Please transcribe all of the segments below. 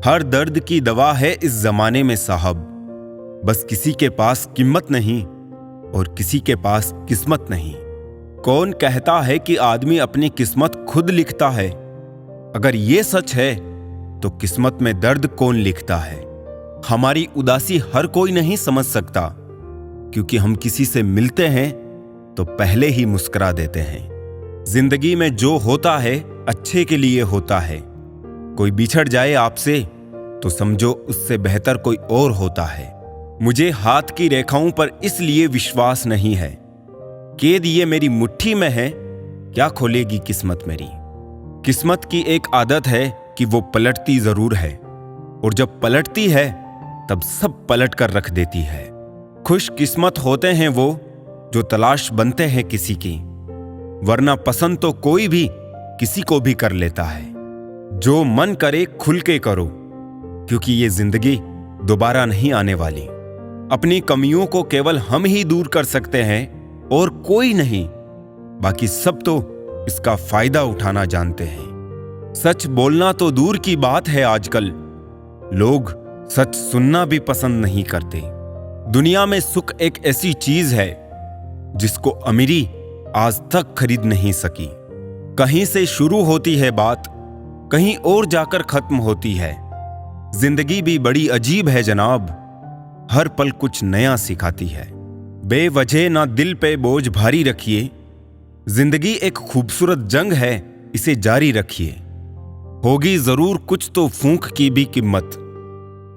हर दर्द की दवा है इस जमाने में साहब। बस किसी के पास कीमत नहीं और किसी के पास किस्मत नहीं। कौन कहता है कि आदमी अपनी किस्मत खुद लिखता है? अगर ये सच है तो किस्मत में दर्द कौन लिखता है? हमारी उदासी हर कोई नहीं समझ सकता, क्योंकि हम किसी से मिलते हैं तो पहले ही मुस्कुरा देते हैं। जिंदगी में जो होता है अच्छे के लिए होता है। कोई बिछड़ जाए आपसे तो समझो उससे बेहतर कोई और होता है। मुझे हाथ की रेखाओं पर इसलिए विश्वास नहीं है। कैद ये मेरी मुट्ठी में है, क्या खोलेगी किस्मत मेरी? किस्मत की एक आदत है कि वो पलटती जरूर है, और जब पलटती है तब सब पलट कर रख देती है। खुश किस्मत होते हैं वो जो तलाश बनते हैं किसी की, वरना पसंद तो कोई भी किसी को भी कर लेता है। जो मन करे खुल के करो, क्योंकि ये जिंदगी दोबारा नहीं आने वाली। अपनी कमियों को केवल हम ही दूर कर सकते हैं और कोई नहीं। बाकी सब तो इसका फायदा उठाना जानते हैं। सच बोलना तो दूर की बात है, आजकल लोग सच सुनना भी पसंद नहीं करते। दुनिया में सुख एक ऐसी चीज है जिसको अमीरी आज तक खरीद नहीं सकी। कहीं से शुरू होती है बात, कहीं और जाकर खत्म होती है। जिंदगी भी बड़ी अजीब है जनाब, हर पल कुछ नया सिखाती है। बेवजह ना दिल पे बोझ भारी रखिए। जिंदगी एक खूबसूरत जंग है, इसे जारी रखिए। होगी जरूर कुछ तो फूंक की भी कीमत,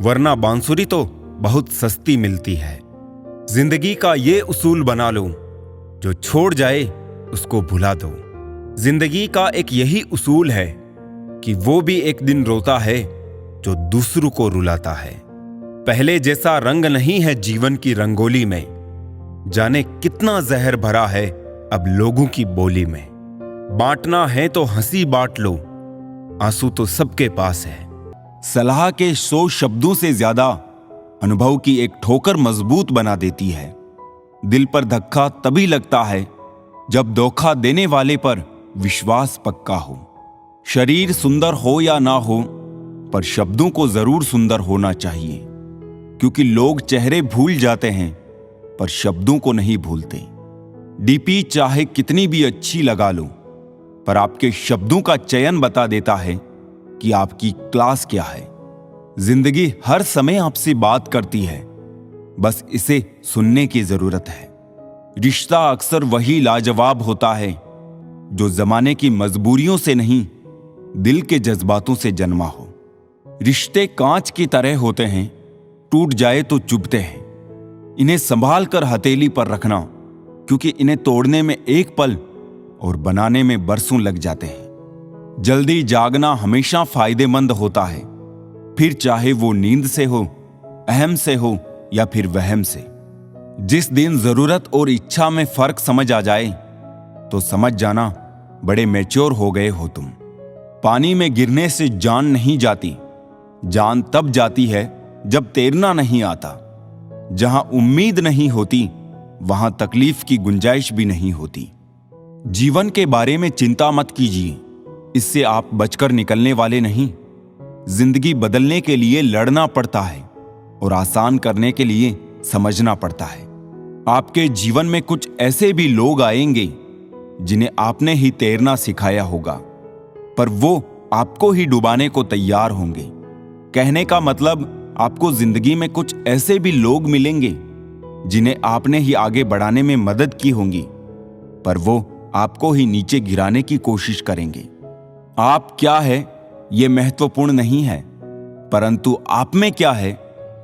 वरना बांसुरी तो बहुत सस्ती मिलती है। जिंदगी का ये उसूल बना लो, जो छोड़ जाए उसको भुला दो। जिंदगी का एक यही उसूल है कि वो भी एक दिन रोता है जो दूसरों को रुलाता है। पहले जैसा रंग नहीं है जीवन की रंगोली में, जाने कितना जहर भरा है अब लोगों की बोली में। बांटना है तो हंसी बांट लो, आंसू तो सबके पास है। सलाह के 100 शब्दों से ज्यादा अनुभव की एक ठोकर मजबूत बना देती है। दिल पर धक्का तभी लगता है जब धोखा देने वाले पर विश्वास पक्का हो। शरीर सुंदर हो या ना हो, पर शब्दों को जरूर सुंदर होना चाहिए, क्योंकि लोग चेहरे भूल जाते हैं पर शब्दों को नहीं भूलते। डीपी चाहे कितनी भी अच्छी लगा लो, पर आपके शब्दों का चयन बता देता है कि आपकी क्लास क्या है। जिंदगी हर समय आपसे बात करती है, बस इसे सुनने की जरूरत है। रिश्ता अक्सर वही लाजवाब होता है जो जमाने की मजबूरियों से नहीं, दिल के जज्बातों से जन्मा हो। रिश्ते कांच की तरह होते हैं, टूट जाए तो चुभते हैं। इन्हें संभाल कर हथेली पर रखना, क्योंकि इन्हें तोड़ने में एक पल और बनाने में बरसों लग जाते हैं। जल्दी जागना हमेशा फायदेमंद होता है, फिर चाहे वो नींद से हो, अहम से हो या फिर वहम से। जिस दिन जरूरत और इच्छा में फर्क समझ आ जाए तो समझ जाना बड़े मैच्योर हो गए हो तुम। पानी में गिरने से जान नहीं जाती, जान तब जाती है जब तैरना नहीं आता। जहां उम्मीद नहीं होती वहां तकलीफ की गुंजाइश भी नहीं होती। जीवन के बारे में चिंता मत कीजिए, इससे आप बचकर निकलने वाले नहीं। जिंदगी बदलने के लिए लड़ना पड़ता है और आसान करने के लिए समझना पड़ता है। आपके जीवन में कुछ ऐसे भी लोग आएंगे जिन्हें आपने ही तैरना सिखाया होगा, पर वो आपको ही डुबाने को तैयार होंगे। कहने का मतलब, आपको जिंदगी में कुछ ऐसे भी लोग मिलेंगे जिन्हें आपने ही आगे बढ़ाने में मदद की होगी, पर वो आपको ही नीचे गिराने की कोशिश करेंगे। आप क्या है ये महत्वपूर्ण नहीं है, परंतु आप में क्या है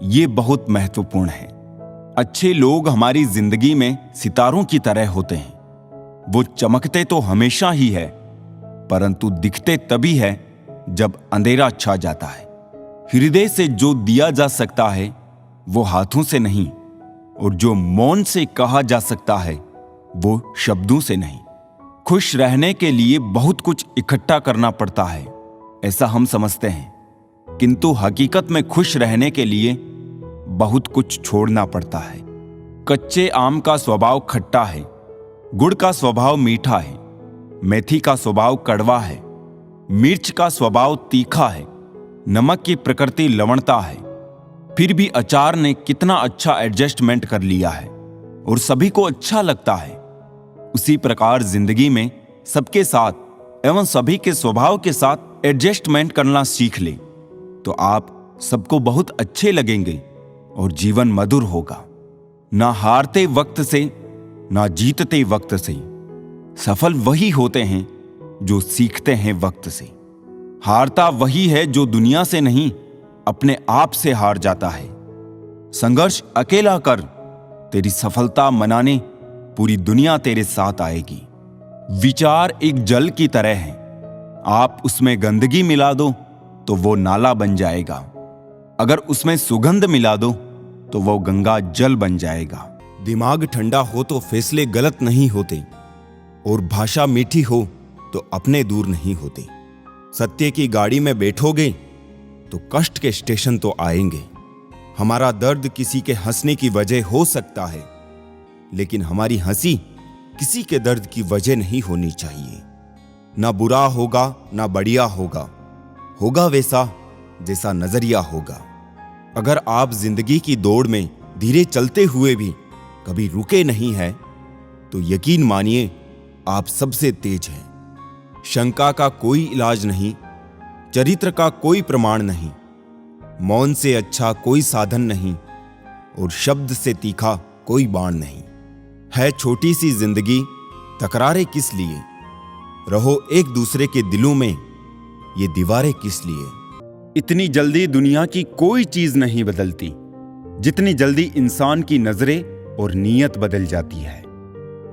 ये बहुत महत्वपूर्ण है। अच्छे लोग हमारी जिंदगी में सितारों की तरह होते हैं। वो चमकते तो हमेशा ही है, परंतु दिखते तभी है जब अंधेरा छा जाता है। हृदय से जो दिया जा सकता है वो हाथों से नहीं, और जो मौन से कहा जा सकता है वो शब्दों से नहीं। खुश रहने के लिए बहुत कुछ इकट्ठा करना पड़ता है, ऐसा हम समझते हैं, किंतु हकीकत में खुश रहने के लिए बहुत कुछ छोड़ना पड़ता है। कच्चे आम का स्वभाव खट्टा है, गुड़ का स्वभाव मीठा है, मेथी का स्वभाव कड़वा है, मिर्च का स्वभाव तीखा है, नमक की प्रकृति लवणता है, फिर भी अचार ने कितना अच्छा एडजस्टमेंट कर लिया है और सभी को अच्छा लगता है। उसी प्रकार जिंदगी में सबके साथ एवं सभी के स्वभाव के साथ एडजस्टमेंट करना सीख ले तो आप सबको बहुत अच्छे लगेंगे और जीवन मधुर होगा। ना हारते वक्त से ना जीतते वक्त से, सफल वही होते हैं जो सीखते हैं वक्त से। हारता वही है जो दुनिया से नहीं अपने आप से हार जाता है। संघर्ष अकेला कर, तेरी सफलता मनाने पूरी दुनिया तेरे साथ आएगी। विचार एक जल की तरह है, आप उसमें गंदगी मिला दो तो वो नाला बन जाएगा, अगर उसमें सुगंध मिला दो तो वो गंगा जल बन जाएगा। दिमाग ठंडा हो तो फैसले गलत नहीं होते, और भाषा मीठी हो तो अपने दूर नहीं होते। सत्य की गाड़ी में बैठोगे तो कष्ट के स्टेशन तो आएंगे। हमारा दर्द किसी के हंसने की वजह हो सकता है, लेकिन हमारी हंसी किसी के दर्द की वजह नहीं होनी चाहिए। ना बुरा होगा ना बढ़िया होगा, होगा वैसा जैसा नजरिया होगा। अगर आप जिंदगी की दौड़ में धीरे चलते हुए भी कभी रुके नहीं हैं, तो यकीन मानिए आप सबसे तेज हैं। शंका का कोई इलाज नहीं, चरित्र का कोई प्रमाण नहीं, मौन से अच्छा कोई साधन नहीं, और शब्द से तीखा कोई बाण नहीं। है छोटी सी जिंदगी, तकरारें किस लिए, रहो एक दूसरे के दिलों में, ये दीवारें किस लिए। इतनी जल्दी दुनिया की कोई चीज नहीं बदलती जितनी जल्दी इंसान की नजरें और नीयत बदल जाती है।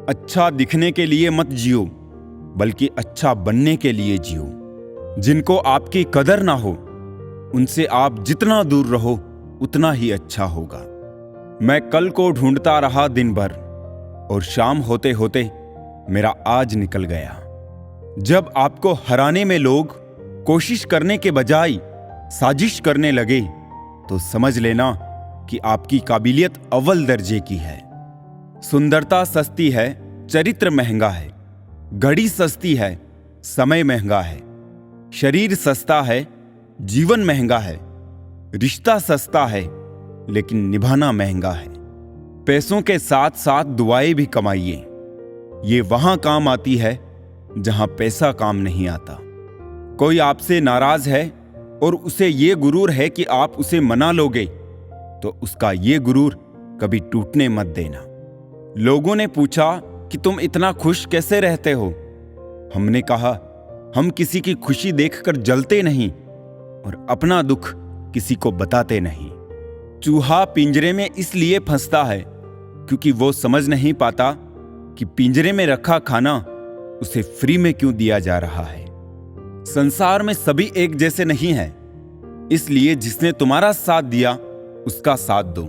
अच्छा दिखने के लिए मत जियो, बल्कि अच्छा बनने के लिए जियो। जिनको आपकी कदर ना हो, उनसे आप जितना दूर रहो उतना ही अच्छा होगा। मैं कल को ढूंढता रहा दिन भर, और शाम होते होते मेरा आज निकल गया। जब आपको हराने में लोग कोशिश करने के बजाय साजिश करने लगे, तो समझ लेना कि आपकी काबिलियत अव्वल दर्जे की है। सुंदरता सस्ती है, चरित्र महंगा है। घड़ी सस्ती है, समय महंगा है। शरीर सस्ता है, जीवन महंगा है। रिश्ता सस्ता है, लेकिन निभाना महंगा है। पैसों के साथ साथ दुआएं भी कमाइए, ये वहां काम आती है जहां पैसा काम नहीं आता। कोई आपसे नाराज है और उसे ये गुरूर है कि आप उसे मना लोगे, तो उसका ये गुरूर कभी टूटने मत देना। लोगों ने पूछा कि तुम इतना खुश कैसे रहते हो? हमने कहा, हम किसी की खुशी देखकर जलते नहीं और अपना दुख किसी को बताते नहीं। चूहा पिंजरे में इसलिए फंसता है क्योंकि वो समझ नहीं पाता कि पिंजरे में रखा खाना उसे फ्री में क्यों दिया जा रहा है। संसार में सभी एक जैसे नहीं हैं, इसलिए जिसने तुम्हारा साथ दिया उसका साथ दो,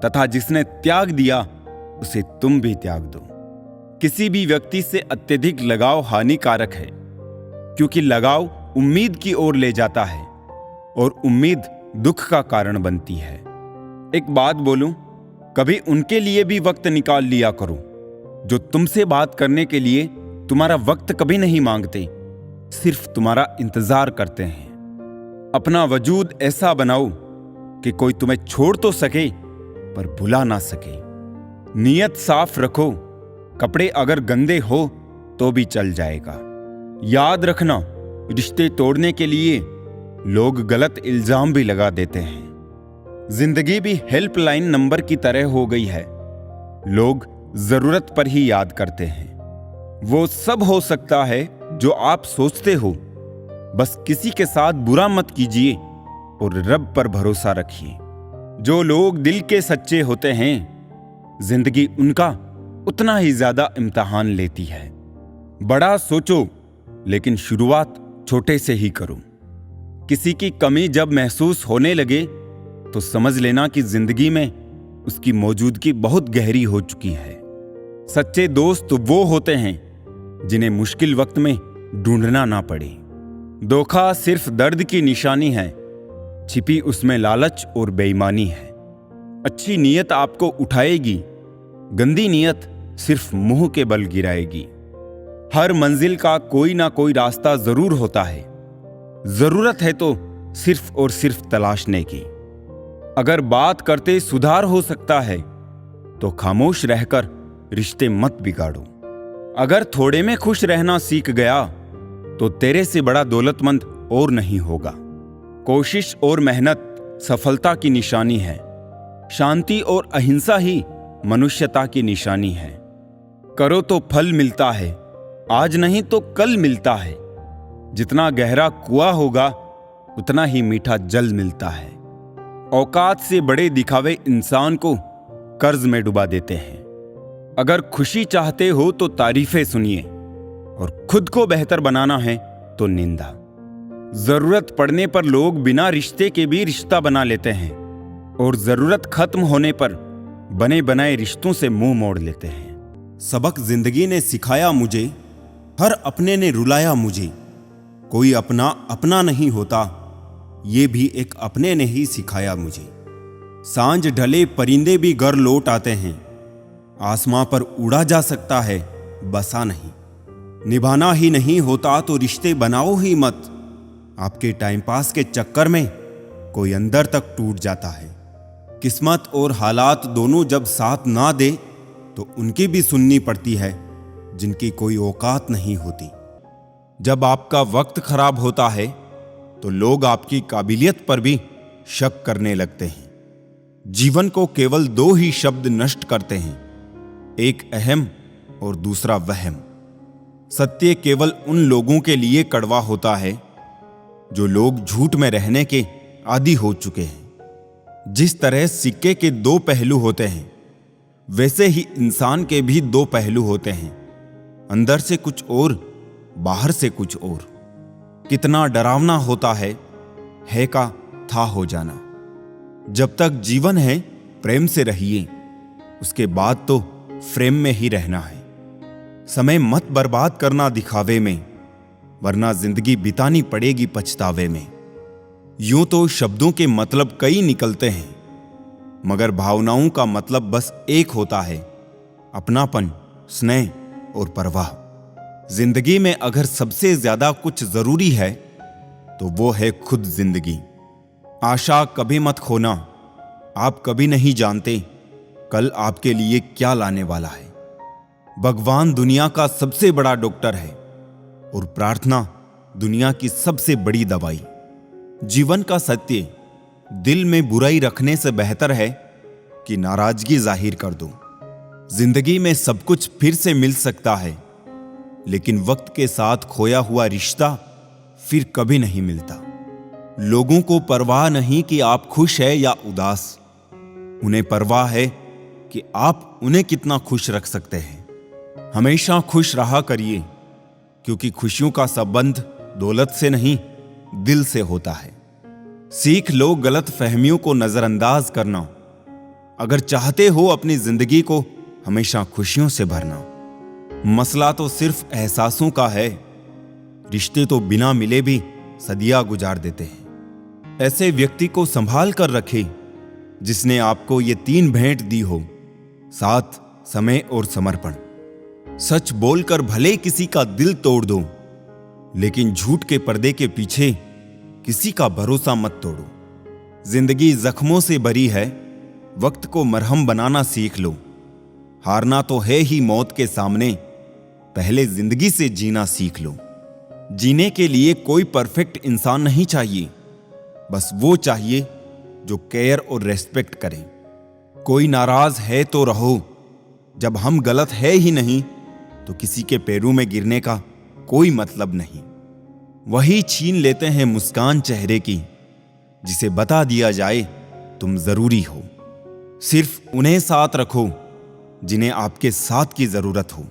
तथा जिसने त्याग दिया उसे तुम भी त्याग दो। किसी भी व्यक्ति से अत्यधिक लगाव हानिकारक है, क्योंकि लगाव उम्मीद की ओर ले जाता है और उम्मीद दुख का कारण बनती है। एक बात बोलूं, कभी उनके लिए भी वक्त निकाल लिया करो जो तुमसे बात करने के लिए तुम्हारा वक्त कभी नहीं मांगते, सिर्फ तुम्हारा इंतजार करते हैं। अपना वजूद ऐसा बनाओ कि कोई तुम्हें छोड़ तो सके पर भुला ना सके। नीयत साफ रखो, कपड़े अगर गंदे हो तो भी चल जाएगा। याद रखना, रिश्ते तोड़ने के लिए लोग गलत इल्जाम भी लगा देते हैं। जिंदगी भी हेल्पलाइन नंबर की तरह हो गई है, लोग जरूरत पर ही याद करते हैं। वो सब हो सकता है जो आप सोचते हो, बस किसी के साथ बुरा मत कीजिए और रब पर भरोसा रखिए। जो लोग दिल के सच्चे होते हैं, जिंदगी उनका उतना ही ज्यादा इम्तिहान लेती है। बड़ा सोचो, लेकिन शुरुआत छोटे से ही करो। किसी की कमी जब महसूस होने लगे तो समझ लेना कि जिंदगी में उसकी मौजूदगी बहुत गहरी हो चुकी है। सच्चे दोस्त वो होते हैं जिन्हें मुश्किल वक्त में ढूंढना ना पड़े। धोखा सिर्फ दर्द की निशानी है, छिपी उसमें लालच और बेईमानी है। अच्छी नीयत आपको उठाएगी, गंदी नीयत सिर्फ मुंह के बल गिराएगी। हर मंजिल का कोई ना कोई रास्ता जरूर होता है। जरूरत है तो सिर्फ और सिर्फ तलाशने की। अगर बात करते सुधार हो सकता है तो खामोश रहकर रिश्ते मत बिगाड़ो। अगर थोड़े में खुश रहना सीख गया तो तेरे से बड़ा दौलतमंद और नहीं होगा। कोशिश और मेहनत सफलता की निशानी है। शांति और अहिंसा ही मनुष्यता की निशानी है। करो तो फल मिलता है, आज नहीं तो कल मिलता है। जितना गहरा कुआं होगा उतना ही मीठा जल मिलता है। औकात से बड़े दिखावे इंसान को कर्ज में डुबा देते हैं। अगर खुशी चाहते हो तो तारीफें सुनिए, और खुद को बेहतर बनाना है तो निंदा। जरूरत पड़ने पर लोग बिना रिश्ते के भी रिश्ता बना लेते हैं, और जरूरत खत्म होने पर बने बनाए रिश्तों से मुंह मोड़ लेते हैं। सबक जिंदगी ने सिखाया मुझे, हर अपने ने रुलाया मुझे। कोई अपना अपना नहीं होता, ये भी एक अपने ने ही सिखाया मुझे। सांझ ढले परिंदे भी घर लौट आते हैं। आसमां पर उड़ा जा सकता है, बसा नहीं। निभाना ही नहीं होता तो रिश्ते बनाओ ही मत। आपके टाइम पास के चक्कर में कोई अंदर तक टूट जाता है। किस्मत और हालात दोनों जब साथ ना दे तो उनकी भी सुननी पड़ती है जिनकी कोई औकात नहीं होती। जब आपका वक्त खराब होता है तो लोग आपकी काबिलियत पर भी शक करने लगते हैं। जीवन को केवल दो ही शब्द नष्ट करते हैं, एक अहम और दूसरा वहम। सत्य केवल उन लोगों के लिए कड़वा होता है जो लोग झूठ में रहने के आदी हो चुके हैं। जिस तरह सिक्के के दो पहलू होते हैं, वैसे ही इंसान के भी दो पहलू होते हैं, अंदर से कुछ और, बाहर से कुछ और। कितना डरावना होता है का था हो जाना। जब तक जीवन है प्रेम से रहिए, उसके बाद तो फ्रेम में ही रहना है। समय मत बर्बाद करना दिखावे में, वरना जिंदगी बितानी पड़ेगी पछतावे में। यूं तो शब्दों के मतलब कई निकलते हैं, मगर भावनाओं का मतलब बस एक होता है, अपनापन, स्नेह और परवाह। जिंदगी में अगर सबसे ज्यादा कुछ जरूरी है तो वो है खुद जिंदगी। आशा कभी मत खोना, आप कभी नहीं जानते कल आपके लिए क्या लाने वाला है। भगवान दुनिया का सबसे बड़ा डॉक्टर है और प्रार्थना दुनिया की सबसे बड़ी दवाई। जीवन का सत्य, दिल में बुराई रखने से बेहतर है कि नाराजगी जाहिर कर दो। जिंदगी में सब कुछ फिर से मिल सकता है, लेकिन वक्त के साथ खोया हुआ रिश्ता फिर कभी नहीं मिलता। लोगों को परवाह नहीं कि आप खुश है या उदास, उन्हें परवाह है कि आप उन्हें कितना खुश रख सकते हैं। हमेशा खुश रहा करिए, क्योंकि खुशियों का संबंध दौलत से नहीं, दिल से होता है। सीख लो गलत फहमियों को नजरअंदाज करना, अगर चाहते हो अपनी जिंदगी को हमेशा खुशियों से भरना। मसला तो सिर्फ एहसासों का है, रिश्ते तो बिना मिले भी सदियां गुजार देते हैं। ऐसे व्यक्ति को संभाल कर रखें जिसने आपको ये 3 भेंट दी हो, साथ, समय और समर्पण। सच बोलकर भले किसी का दिल तोड़ दो, लेकिन झूठ के पर्दे के पीछे किसी का भरोसा मत तोड़ो। जिंदगी जख्मों से भरी है, वक्त को मरहम बनाना सीख लो। हारना तो है ही मौत के सामने, पहले जिंदगी से जीना सीख लो। जीने के लिए कोई परफेक्ट इंसान नहीं चाहिए, बस वो चाहिए जो केयर और रेस्पेक्ट करे। कोई नाराज है तो रहो, जब हम गलत है ही नहीं तो किसी के पैरों में गिरने का कोई मतलब नहीं। वही छीन लेते हैं मुस्कान चेहरे की, जिसे बता दिया जाए तुम जरूरी हो। सिर्फ उन्हें साथ रखो जिन्हें आपके साथ की जरूरत हो।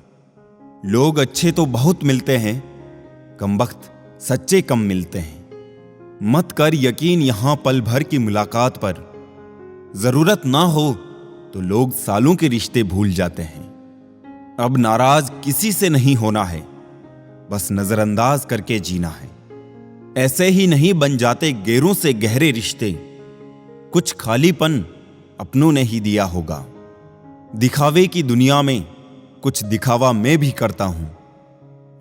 लोग अच्छे तो बहुत मिलते हैं, कमबख्त सच्चे कम मिलते हैं। मत कर यकीन यहां पल भर की मुलाकात पर, जरूरत ना हो तो लोग सालों के रिश्ते भूल जाते हैं। अब नाराज किसी से नहीं होना है, बस नजरअंदाज करके जीना है। ऐसे ही नहीं बन जाते गैरों से गहरे रिश्ते, कुछ खालीपन अपनों ने ही दिया होगा। दिखावे की दुनिया में कुछ दिखावा मैं भी करता हूं,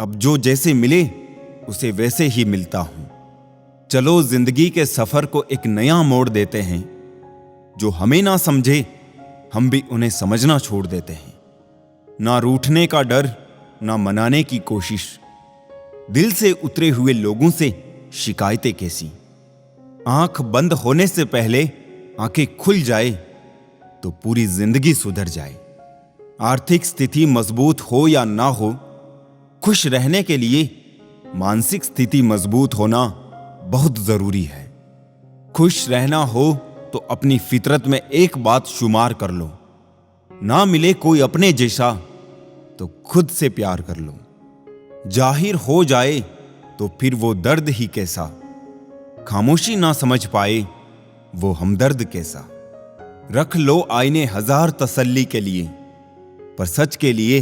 अब जो जैसे मिले उसे वैसे ही मिलता हूं। चलो जिंदगी के सफर को एक नया मोड़ देते हैं। जो हमें ना समझे हम भी उन्हें समझना छोड़ देते हैं। ना रूठने का डर, ना मनाने की कोशिश। दिल से उतरे हुए लोगों से शिकायतें कैसी। आंख बंद होने से पहले आंखें खुल जाए तो पूरी जिंदगी सुधर जाए। आर्थिक स्थिति मजबूत हो या ना हो, खुश रहने के लिए मानसिक स्थिति मजबूत होना बहुत जरूरी है। खुश रहना हो तो अपनी फितरत में एक बात शुमार कर लो, ना मिले कोई अपने जैसा तो खुद से प्यार कर लो। जाहिर हो जाए तो फिर वो दर्द ही कैसा, खामोशी ना समझ पाए वो हमदर्द कैसा। रख लो आईने हजार तसल्ली के लिए, पर सच के लिए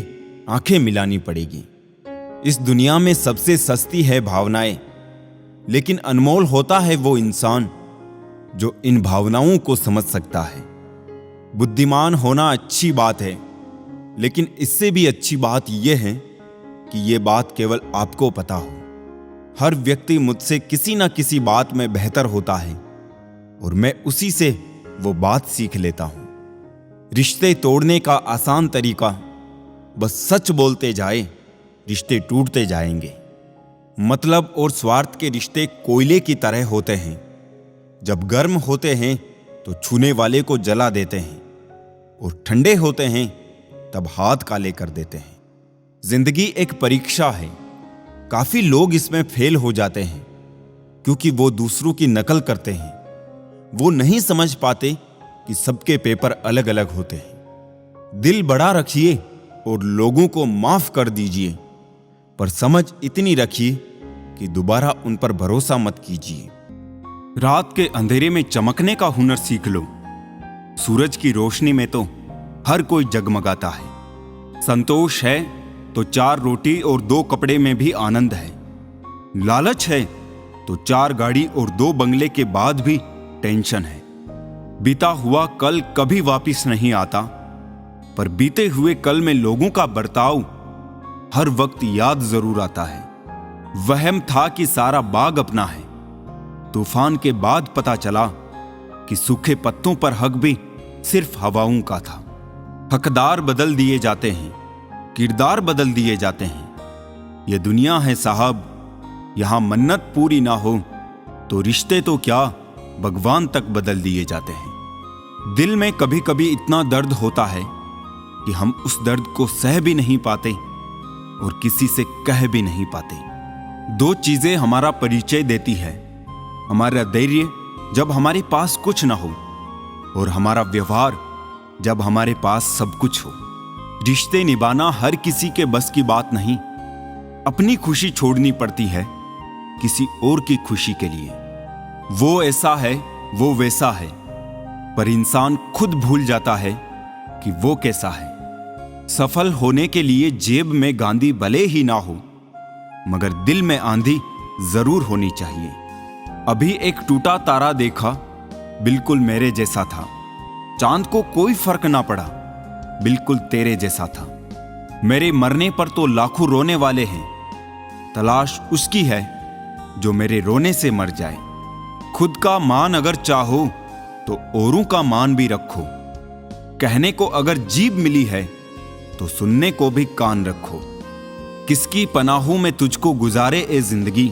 आंखें मिलानी पड़ेगी। इस दुनिया में सबसे सस्ती है भावनाएं, लेकिन अनमोल होता है वो इंसान जो इन भावनाओं को समझ सकता है। बुद्धिमान होना अच्छी बात है, लेकिन इससे भी अच्छी बात यह है कि यह बात केवल आपको पता हो। हर व्यक्ति मुझसे किसी ना किसी बात में बेहतर होता है और मैं उसी से वो बात सीख लेता हूं। रिश्ते तोड़ने का आसान तरीका बस सच बोलते जाए, रिश्ते टूटते जाएंगे। मतलब और स्वार्थ के रिश्ते कोयले की तरह होते हैं। जब गर्म होते हैं तो छूने वाले को जला देते हैं, और ठंडे होते हैं तब हाथ काले कर देते हैं। जिंदगी एक परीक्षा है। काफी लोग इसमें फेल हो जाते हैं क्योंकि वो दूसरों की नकल करते हैं। वो नहीं समझ पाते कि सबके पेपर अलग अलग होते हैं। दिल बड़ा रखिए और लोगों को माफ कर दीजिए, पर समझ इतनी रखिए कि दोबारा उन पर भरोसा मत कीजिए। रात के अंधेरे में चमकने का हुनर सीख लो। सूरज की रोशनी में तो हर कोई जगमगाता है। संतोष है तो 4 रोटी और 2 कपड़े में भी आनंद है। लालच है तो 4 गाड़ी और 2 बंगले के बाद भी टेंशन है। बीता हुआ कल कभी वापस नहीं आता, पर बीते हुए कल में लोगों का बर्ताव हर वक्त याद जरूर आता है। वहम था कि सारा बाग अपना है। तूफान के बाद पता चला कि सूखे पत्तों पर हक भी सिर्फ हवाओं का था। हकदार बदल दिए जाते हैं, किरदार बदल दिए जाते हैं। ये दुनिया है साहब, यहां मन्नत पूरी ना हो तो रिश्ते तो क्या भगवान तक बदल दिए जाते हैं। दिल में कभी कभी इतना दर्द होता है कि हम उस दर्द को सह भी नहीं पाते और किसी से कह भी नहीं पाते। 2 चीजें हमारा परिचय देती है, हमारा धैर्य जब हमारे पास कुछ ना हो, और हमारा व्यवहार जब हमारे पास सब कुछ हो। रिश्ते निभाना हर किसी के बस की बात नहीं। अपनी खुशी छोड़नी पड़ती है किसी और की खुशी के लिए। वो ऐसा है, वो वैसा है, पर इंसान खुद भूल जाता है कि वो कैसा है। सफल होने के लिए जेब में गांधी भले ही ना हो, मगर दिल में आंधी जरूर होनी चाहिए। अभी एक टूटा तारा देखा, बिल्कुल मेरे जैसा था। चांद को कोई फर्क ना पड़ा, बिल्कुल तेरे जैसा था। मेरे मरने पर तो लाखों रोने वाले हैं, तलाश उसकी है जो मेरे रोने से मर जाए। खुद का मान अगर चाहो तो औरों का मान भी रखो। कहने को अगर जीभ मिली है तो सुनने को भी कान रखो। किसकी पनाहों में तुझको गुजारे ए जिंदगी,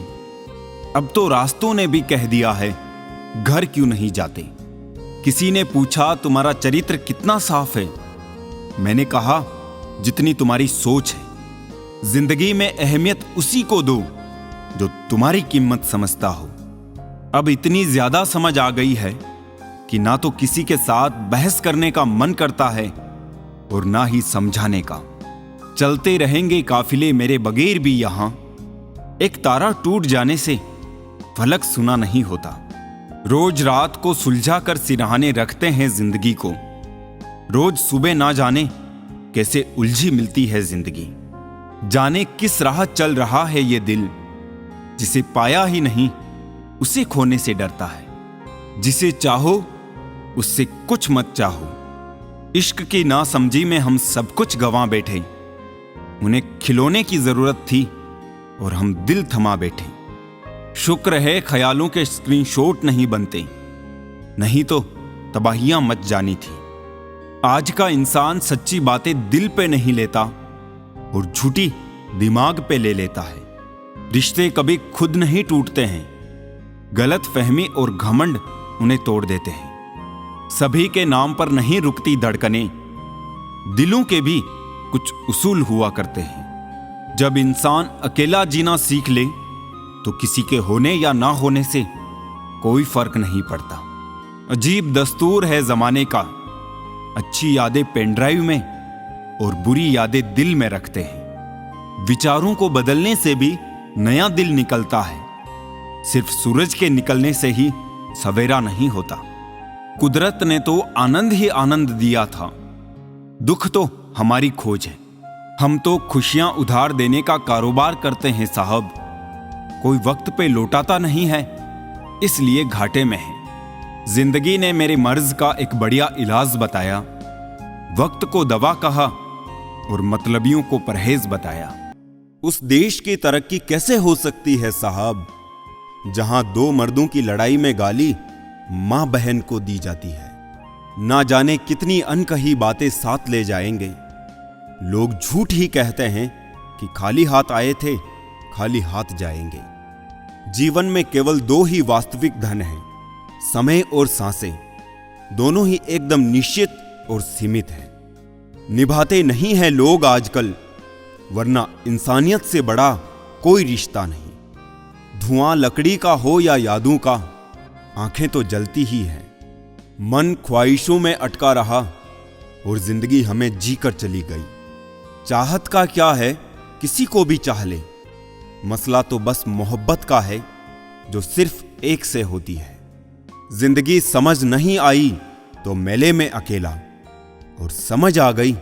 अब तो रास्तों ने भी कह दिया है घर क्यों नहीं जाते। किसी ने पूछा तुम्हारा चरित्र कितना साफ है, मैंने कहा जितनी तुम्हारी सोच है। जिंदगी में अहमियत उसी को दो जो तुम्हारी कीमत समझता हो। अब इतनी ज्यादा समझ आ गई है कि ना तो किसी के साथ बहस करने का मन करता है और ना ही समझाने का। चलते रहेंगे काफिले मेरे बगैर भी यहां। एक तारा टूट जाने से फलक सुना नहीं होता। रोज रात को सुलझा कर सिरहाने रखते हैं जिंदगी को। रोज सुबह ना जाने कैसे उलझी मिलती है जिंदगी। जाने किस राह चल रहा है ये दिल, जिसे पाया ही नहीं उसे खोने से डरता है। जिसे चाहो उससे कुछ मत चाहो। इश्क की नासमझी में हम सब कुछ गंवा बैठे। उन्हें खिलौने की जरूरत थी और हम दिल थमा बैठे। शुक्र है ख्यालों के स्क्रीनशॉट नहीं बनते, नहीं तो तबाहियां मच जानी थी। आज का इंसान सच्ची बातें दिल पे नहीं लेता और झूठी दिमाग पे ले लेता है। रिश्ते कभी खुद नहीं टूटते हैं, गलत फहमी और घमंड उन्हें तोड़ देते हैं। सभी के नाम पर नहीं रुकती धड़कनें, दिलों के भी कुछ उसूल हुआ करते हैं। जब इंसान अकेला जीना सीख ले तो किसी के होने या ना होने से कोई फर्क नहीं पड़ता। अजीब दस्तूर है जमाने का, अच्छी यादें पेनड्राइव में और बुरी यादें दिल में रखते हैं। विचारों को बदलने से भी नया दिल निकलता है, सिर्फ सूरज के निकलने से ही सवेरा नहीं होता। कुदरत ने तो आनंद ही आनंद दिया था, दुख तो हमारी खोज है। हम तो खुशियां उधार देने का कारोबार करते हैं साहब, कोई वक्त पे लौटाता नहीं है, इसलिए घाटे में है। जिंदगी ने मेरे मर्ज का एक बढ़िया इलाज बताया, वक्त को दवा कहा और मतलबियों को परहेज बताया। उस देश की तरक्की कैसे हो सकती है साहब, जहां दो मर्दों की लड़ाई में गाली मां बहन को दी जाती है। ना जाने कितनी अनकही बातें साथ ले जाएंगे। लोग झूठ ही कहते हैं कि खाली हाथ आए थे, खाली हाथ जाएंगे। जीवन में केवल दो ही वास्तविक धन हैं, समय और सांसें। दोनों ही एकदम निश्चित और सीमित हैं। निभाते नहीं हैं लोग आजकल, वरना इंसानियत से बड़ा कोई रिश्ता नहीं। धुआं लकड़ी का हो या यादों का, आंखें तो जलती ही हैं। मन ख्वाहिशों में अटका रहा और जिंदगी हमें जीकर चली गई। चाहत का क्या है, किसी को भी चाह ले। मसला तो बस मोहब्बत का है, जो सिर्फ एक से होती है। जिंदगी समझ नहीं आई तो मेले में अकेला, और समझ आ गई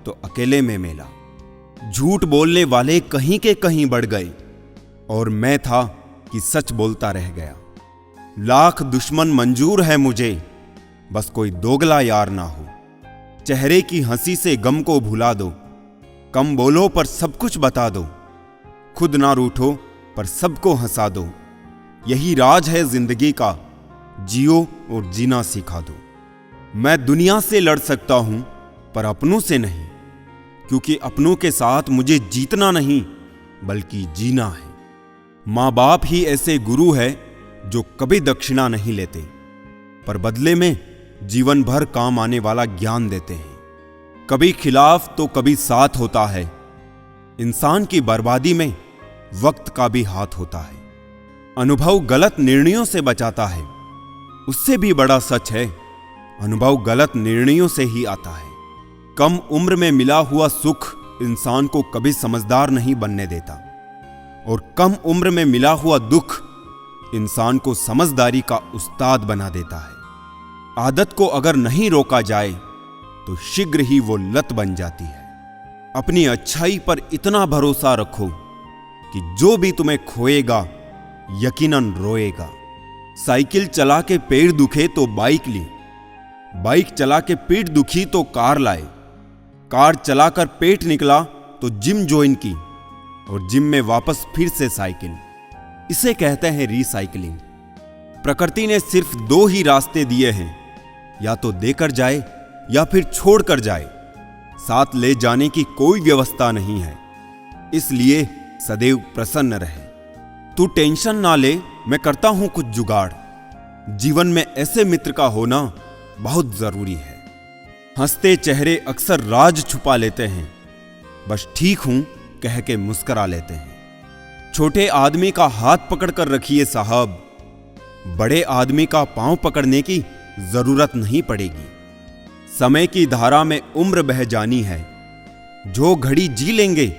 तो अकेले में मेला। झूठ बोलने वाले कहीं के कहीं बढ़ गए, और मैं था कि सच बोलता रह गया। लाख दुश्मन मंजूर है मुझे, बस कोई दोगला यार ना हो। चेहरे की हंसी से गम को भुला दो, कम बोलो पर सब कुछ बता दो। खुद ना रूठो पर सबको हंसा दो। यही राज है जिंदगी का, जियो और जीना सिखा दो। मैं दुनिया से लड़ सकता हूं पर अपनों से नहीं, क्योंकि अपनों के साथ मुझे जीतना नहीं बल्कि जीना है। माँ बाप ही ऐसे गुरु है जो कभी दक्षिणा नहीं लेते, पर बदले में जीवन भर काम आने वाला ज्ञान देते हैं। कभी खिलाफ तो कभी साथ होता है। इंसान की बर्बादी में वक्त का भी हाथ होता है। अनुभव गलत निर्णयों से बचाता है, उससे भी बड़ा सच है, अनुभव गलत निर्णयों से ही आता है। कम उम्र में मिला हुआ सुख इंसान को कभी समझदार नहीं बनने देता, और कम उम्र में मिला हुआ दुख इंसान को समझदारी का उस्ताद बना देता है। आदत को अगर नहीं रोका जाए तो शीघ्र ही वो लत बन जाती है। अपनी अच्छाई पर इतना भरोसा रखो कि जो भी तुम्हें खोएगा यकीनन रोएगा। साइकिल चला के पैर दुखे तो बाइक ली, बाइक चला के पीठ दुखी तो कार लाए, कार चलाकर पेट निकला तो जिम ज्वाइन की, और जिम में वापस फिर से साइकिल। इसे कहते हैं रिसाइकलिंग। प्रकृति ने सिर्फ दो ही रास्ते दिए हैं, या तो देकर जाए या फिर छोड़कर जाए। साथ ले जाने की कोई व्यवस्था नहीं है, इसलिए सदैव प्रसन्न रहे। तू टेंशन ना ले, मैं करता हूं कुछ जुगाड़। जीवन में ऐसे मित्र का होना बहुत जरूरी है। हंसते चेहरे अक्सर राज छुपा लेते हैं, बस ठीक हूं कह के मुस्करा लेते हैं। छोटे आदमी का हाथ पकड़कर रखिए साहब, बड़े आदमी का पांव पकड़ने की जरूरत नहीं पड़ेगी। समय की धारा में उम्र बह जानी है, जो घड़ी जी लेंगे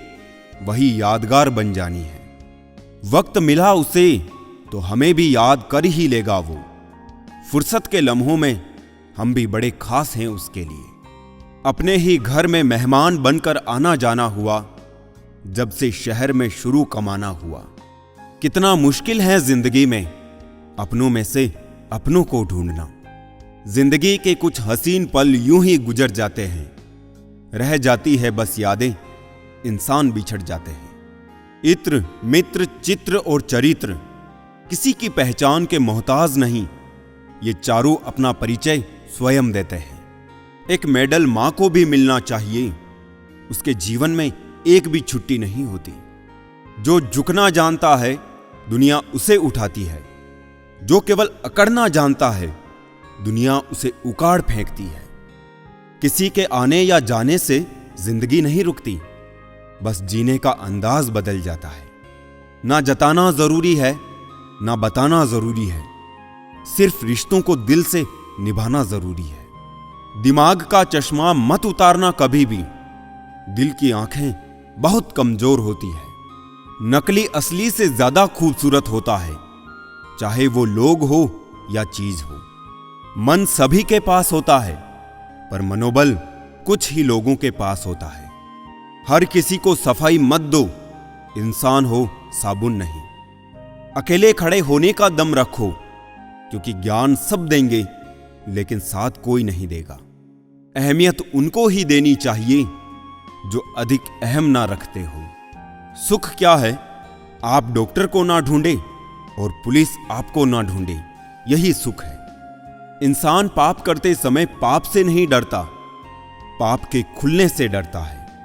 वही यादगार बन जानी है। वक्त मिला उसे तो हमें भी याद कर ही लेगा वो। फुर्सत के लम्हों में हम भी बड़े खास हैं उसके लिए। अपने ही घर में मेहमान बनकर आना जाना हुआ, जब से शहर में शुरू कमाना हुआ। कितना मुश्किल है जिंदगी में अपनों में से अपनों को ढूंढना। जिंदगी के कुछ हसीन पल यूं ही गुजर जाते हैं, रह जाती है बस यादें, इंसान बिछड़ जाते हैं। इत्र मित्र चित्र और चरित्र किसी की पहचान के मोहताज नहीं। ये चारों अपना परिचय स्वयं देते हैं। एक मेडल मां को भी मिलना चाहिए। उसके जीवन में एक भी छुट्टी नहीं होती। जो झुकना जानता है दुनिया उसे उठाती है। जो केवल अकड़ना जानता है दुनिया उसे उखाड़ फेंकती है। किसी के आने या जाने से जिंदगी नहीं रुकती, बस जीने का अंदाज बदल जाता है। ना जताना जरूरी है ना बताना जरूरी है, सिर्फ रिश्तों को दिल से निभाना जरूरी है। दिमाग का चश्मा मत उतारना कभी भी, दिल की आंखें बहुत कमजोर होती है। नकली असली से ज्यादा खूबसूरत होता है, चाहे वो लोग हो या चीज हो। मन सभी के पास होता है, पर मनोबल कुछ ही लोगों के पास होता है। हर किसी को सफाई मत दो, इंसान हो साबुन नहीं। अकेले खड़े होने का दम रखो, क्योंकि ज्ञान सब देंगे लेकिन साथ कोई नहीं देगा। अहमियत उनको ही देनी चाहिए जो अधिक अहम ना रखते हो। सुख क्या है? आप डॉक्टर को ना ढूंढे और पुलिस आपको ना ढूंढे, यही सुख है। इंसान पाप करते समय पाप से नहीं डरता, पाप के खुलने से डरता है।